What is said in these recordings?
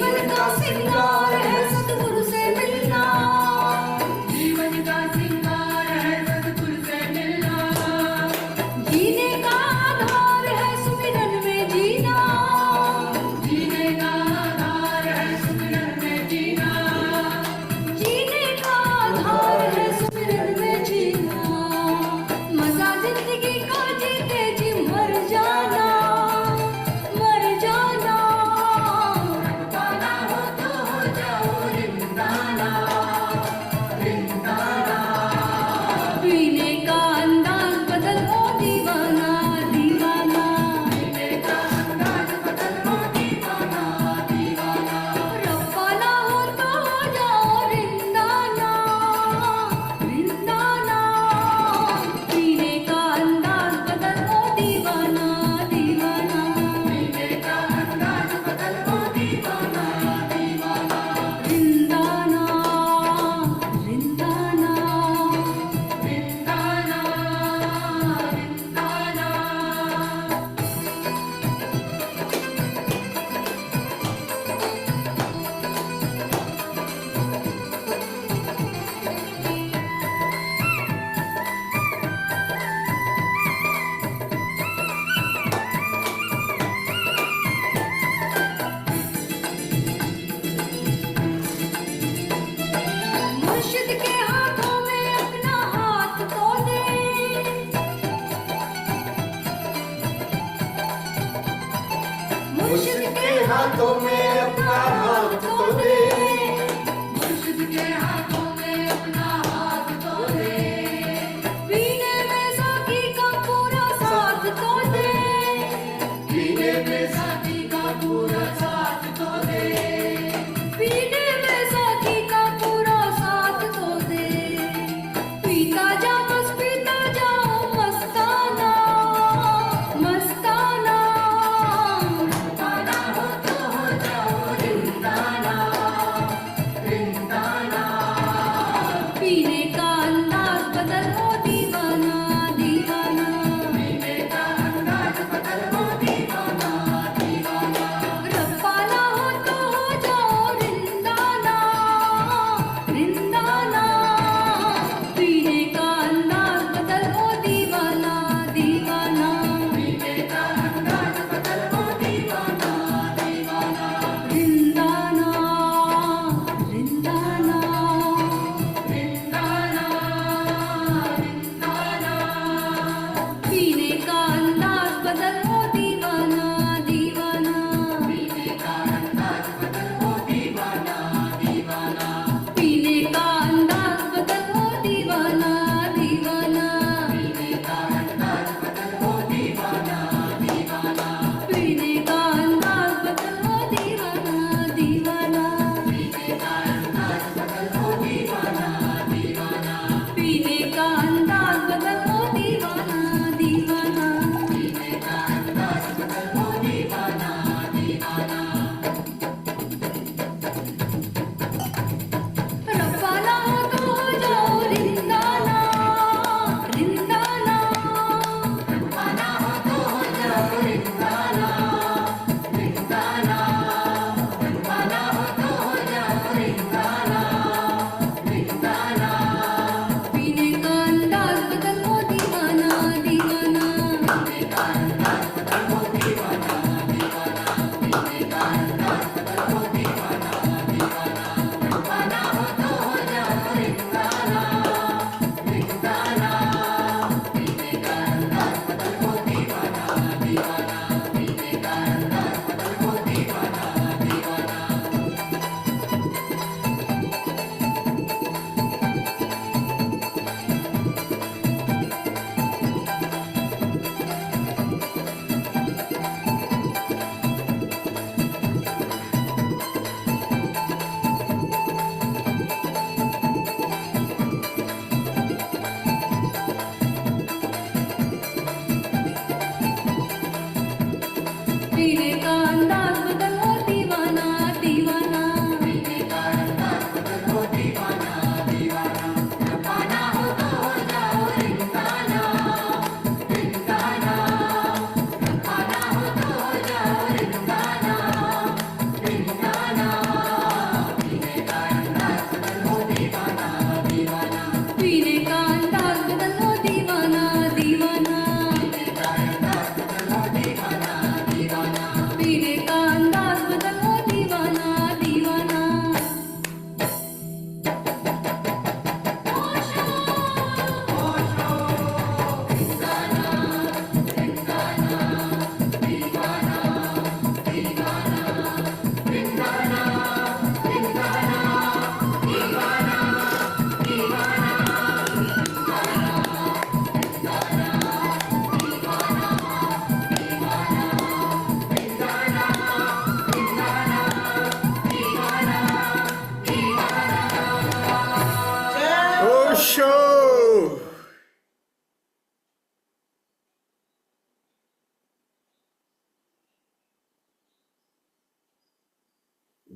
जीवन का सिंगार है सतगुरु से मिलना, जीवन का सिंगार है सतगुरु से मिलना। जीने का आधार है सुमिरन में जीना, जीने का आधार है सुमिरन में जीना, जीने का आधार है सुमिरन में जीना। मजा जिंदगी का जीते जी मर जाना, मर जाना। रब्बाना हो तो हो जाओ रिंदाना, रिंदाना। पीने का अंदाज बदल हो दीवाना, दीवाना। पीने का अंदाज बदल हो दीवाना, दीवाना। रब्बाना हो तो हो जाओ रिंदाना, रिंदाना। पीने का अंदाज बदल हो दीवाना, दीवाना। पीने का अंदाज बदल हो दीवाना, दीवाना। रिंदाना, रिंदाना, रिंदाना, रिंदाना। मुर्शिद के हाथों में अपना हाथ तो दे, मुर्शिद के हाथों में अपना हाथ तो दे, मुर्शिद के हाथों में अपना हाथ तो दे। पीने में साकी का पूरा साथ तो दे, पीने में साकी का पूरा साथ तो दे, पीने में साकी का पूरा साथ तो दे। पीता जा बस पीता जाओ मस्ताना, मस्ताना। रब्बाना हो तो हो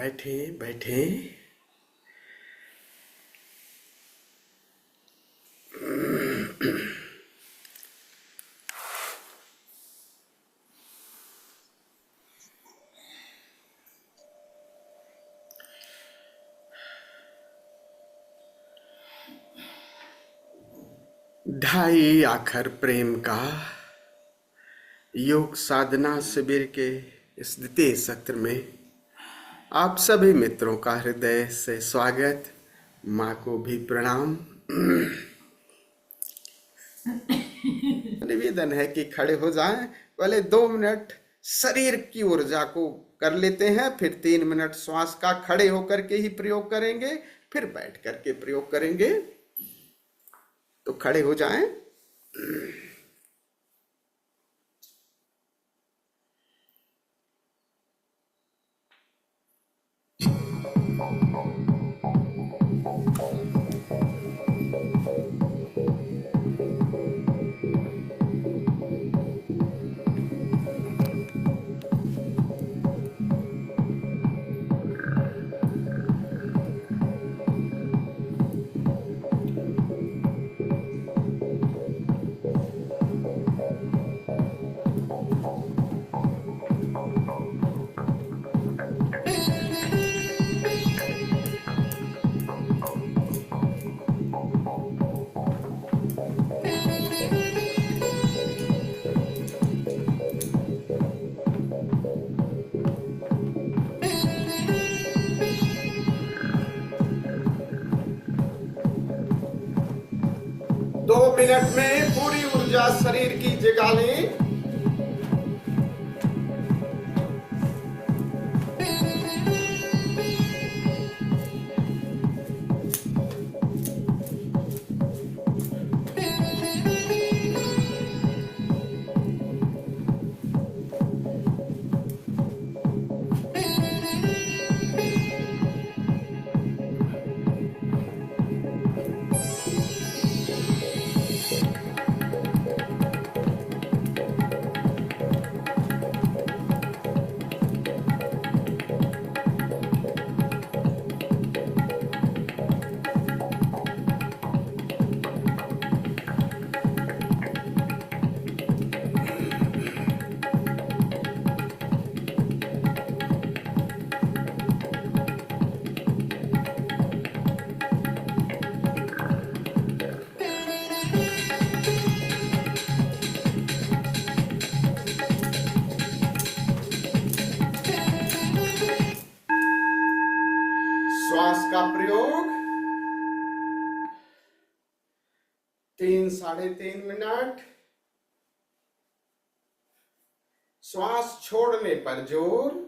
बैठे बैठे। ढाई आखर प्रेम का योग साधना शिविर के इस द्वितीय सत्र में आप सभी मित्रों का हृदय से स्वागत। माँ को भी प्रणाम। निवेदन है कि खड़े हो जाएं। पहले 2 मिनट शरीर की ऊर्जा को कर लेते हैं, फिर 3 मिनट श्वास का खड़े होकर के ही प्रयोग करेंगे, फिर बैठ करके प्रयोग करेंगे। तो खड़े हो जाएं। दो मिनट में पूरी ऊर्जा शरीर की जगा लें। श्वास का प्रयोग 3-3.5 मिनट। श्वास छोड़ने पर जोर।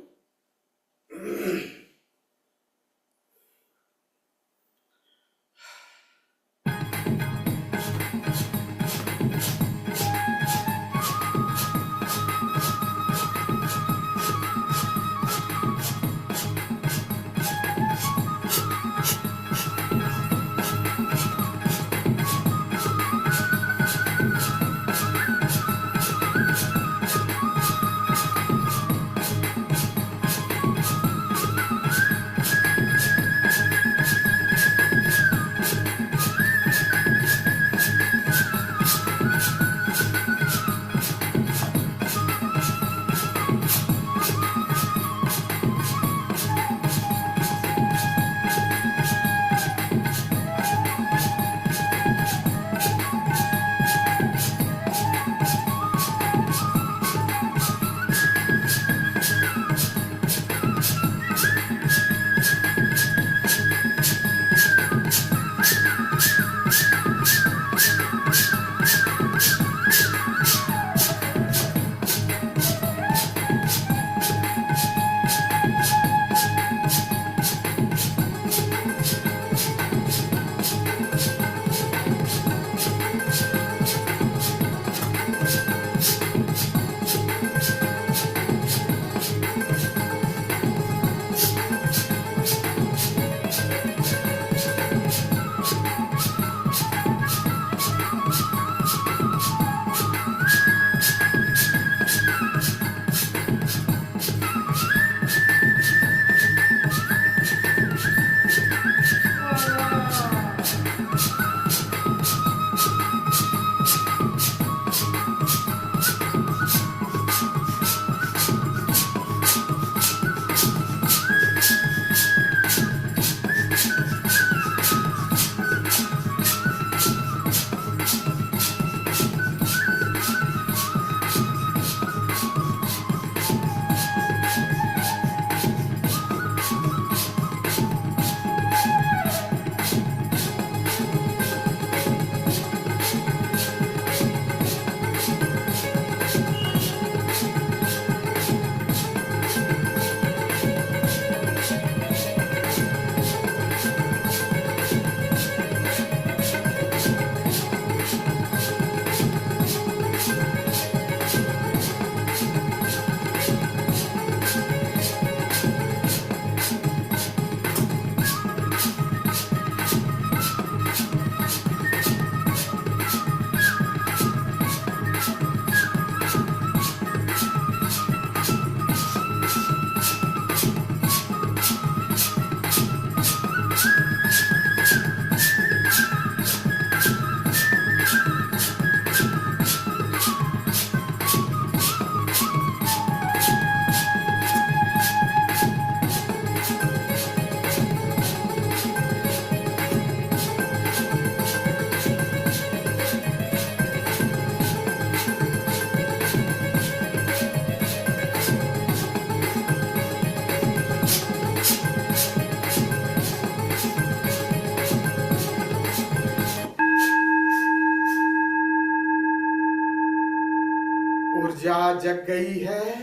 ऊर्जा जग गई है।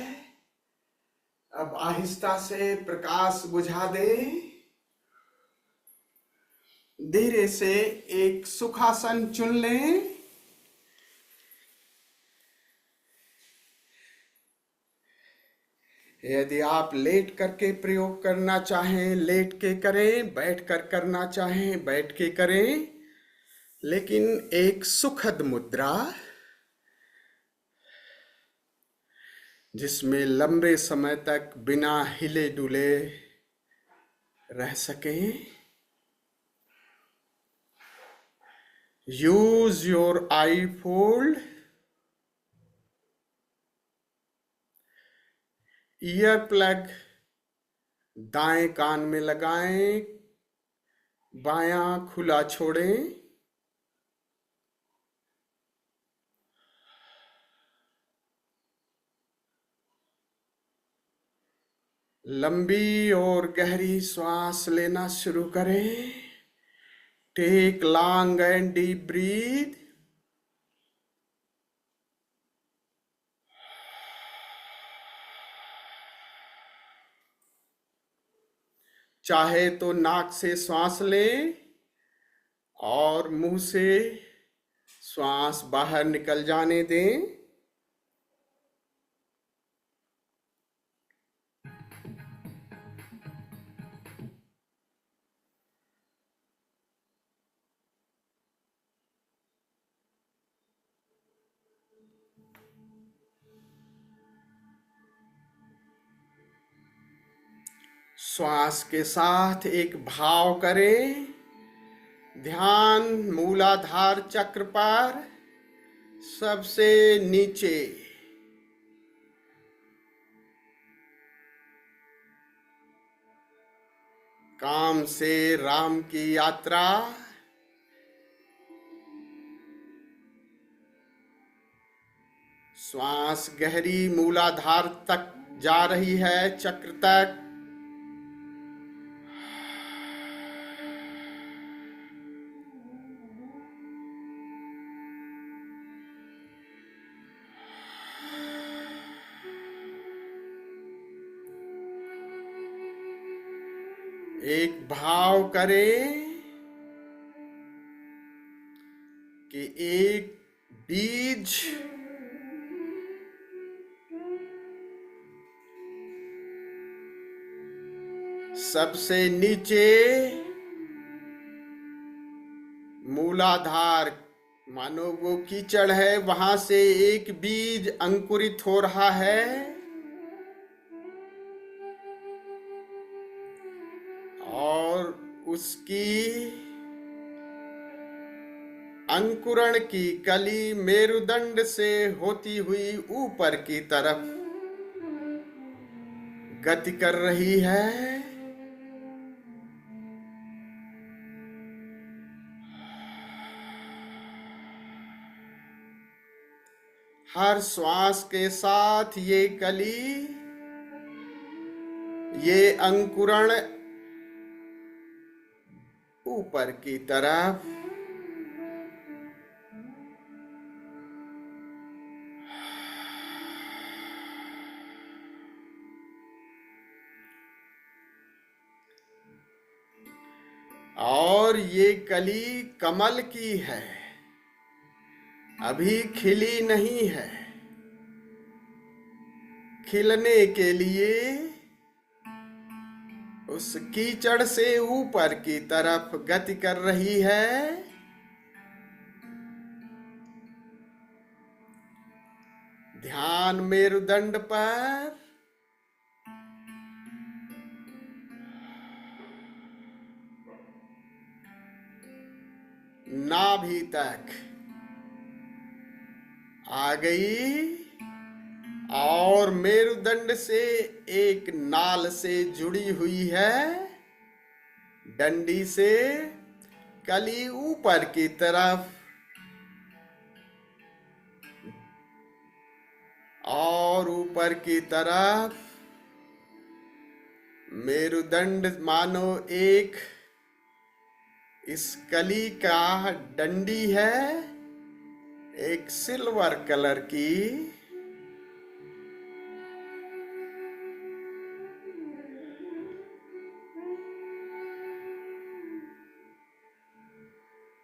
अब आहिस्ता से प्रकाश बुझा दे। धीरे से एक सुखासन चुन लें। यदि आप लेट करके प्रयोग करना चाहें लेट के करें, बैठ कर करना चाहें बैठ के करें, लेकिन एक सुखद मुद्रा जिसमें लंबे समय तक बिना हिले डुले रह सकें। Use your I fold, ear plug दाएं कान में लगाएं, बायां खुला छोड़ें। लंबी और गहरी श्वास लेना शुरू करें। Take long and deep breath. चाहे तो नाक से श्वास लें और मुंह से श्वास बाहर निकल जाने दें। श्वास के साथ एक भाव करें। ध्यान मूलाधार चक्र पर सबसे नीचे। काम से राम की यात्रा। श्वास गहरी मूलाधार तक जा रही है, चक्र तक। एक भाव करें कि एक बीज सबसे नीचे मूलाधार, मानो वो कीचड़ है, वहां से एक बीज अंकुरित हो रहा है और उसकी अंकुरण की कली मेरुदंड से होती हुई ऊपर की तरफ गति कर रही है। हर श्वास के साथ ये कली, ये अंकुरण ऊपर की तरफ और ये कली कमल की है, अभी खिली नहीं है। खिलने के लिए उस कीचड़ से ऊपर की तरफ गति कर रही है। ध्यान मेरुदंड पर। नाभि तक आ गई और मेरुदंड से एक नाल से जुड़ी हुई है, डंडी से। कली ऊपर की तरफ और ऊपर की तरफ। मेरुदंड मानो एक इस कली का डंडी है, एक सिल्वर कलर की।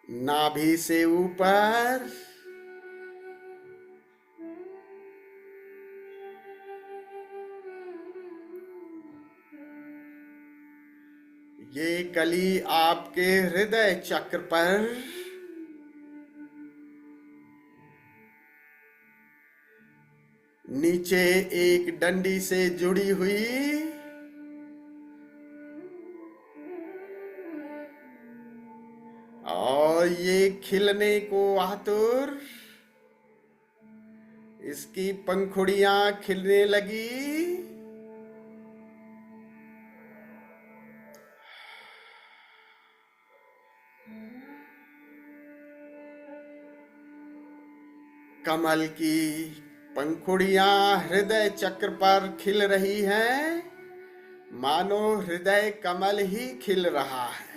नाभि से ऊपर ये कली आपके हृदय चक्र पर नीचे एक डंडी से जुड़ी हुई और ये खिलने को आतुर, इसकी पंखुड़ियां खिलने लगी। कमल की पंखुड़ियां हृदय चक्र पर खिल रही हैं, मानो हृदय कमल ही खिल रहा है।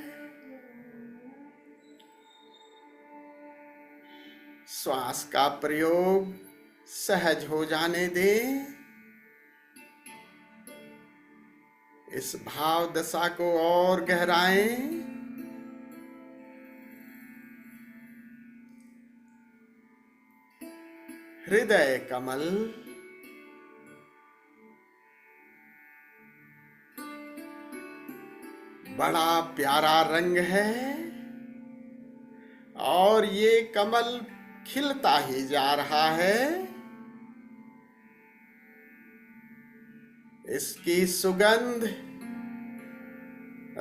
श्वास का प्रयोग सहज हो जाने दें। इस भाव दशा को और गहराएं। हृदय कमल बड़ा प्यारा रंग है और ये कमल खिलता ही जा रहा है। इसकी सुगंध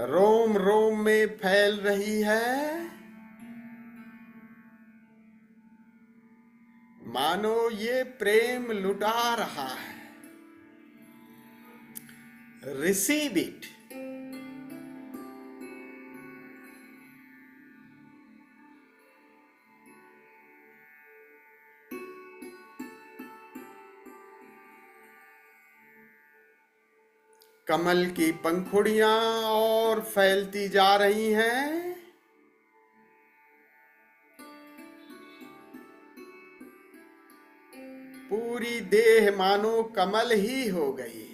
रोम रोम में फैल रही है, मानो ये प्रेम लुटा रहा है। Receive it. कमल की पंखुड़ियां और फैलती जा रही हैं। पूरी देह मानो कमल ही हो गई।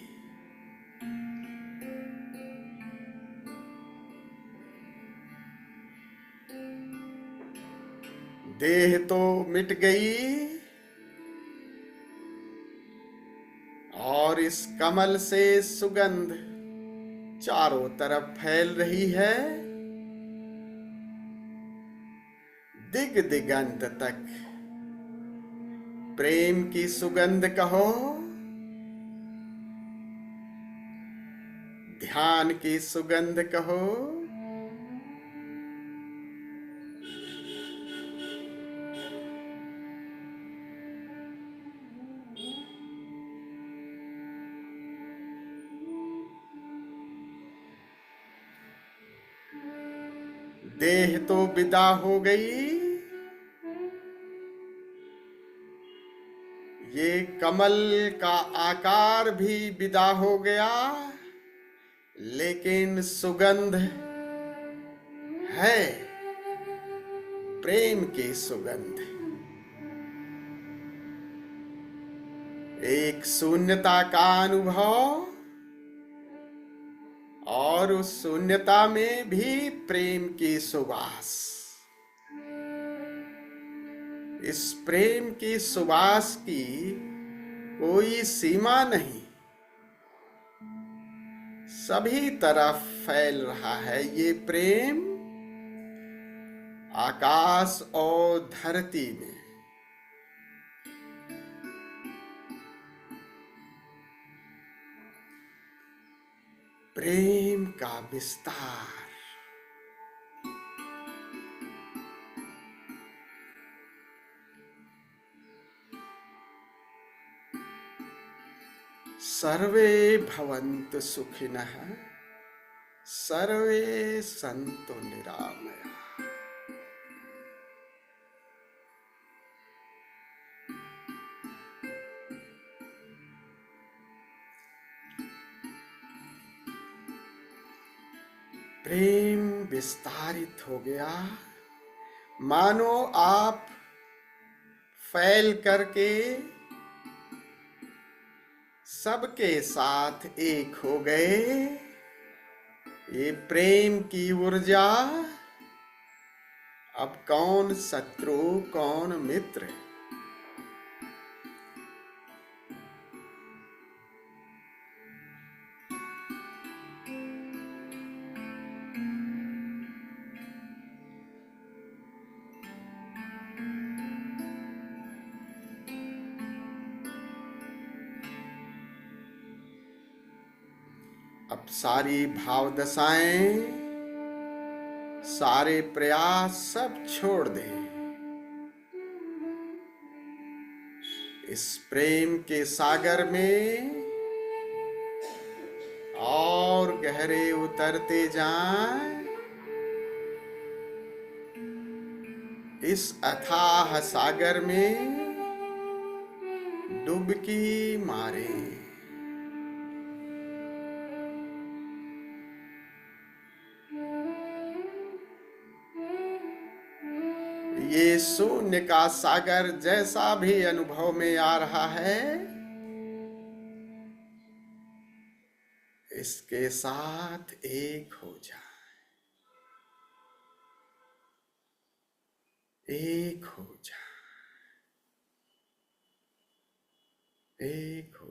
देह तो मिट गई और इस कमल से सुगंध चारों तरफ फैल रही है। दिग दिगंत तक प्रेम की सुगंध कहो, ध्यान की सुगंध कहो। देह तो विदा हो गई, ये कमल का आकार भी विदा हो गया, लेकिन सुगंध है, प्रेम की सुगंध। एक शून्यता का अनुभव और उस शून्यता में भी प्रेम की सुवास। इस प्रेम की सुवास की कोई सीमा नहीं, सभी तरफ फैल रहा है ये प्रेम, आकाश और धरती में। प्रेम का विस्तार। सर्वे भवन्तु सुखिनः, सर्वे सन्तु निरामया। प्रेम विस्तारित हो गया, मानो आप फैल करके सबके साथ एक हो गए। ये प्रेम की ऊर्जा अब कौन शत्रु कौन मित्र। अब सारी भाव दशाएं, सारे प्रयास सब छोड़ दे। इस प्रेम के सागर में और गहरे उतरते जाएं। इस अथाह सागर में डुबकी मारे। ये शून्य का सागर जैसा भी अनुभव में आ रहा है, इसके साथ एक हो जा, एक हो जा, एक हो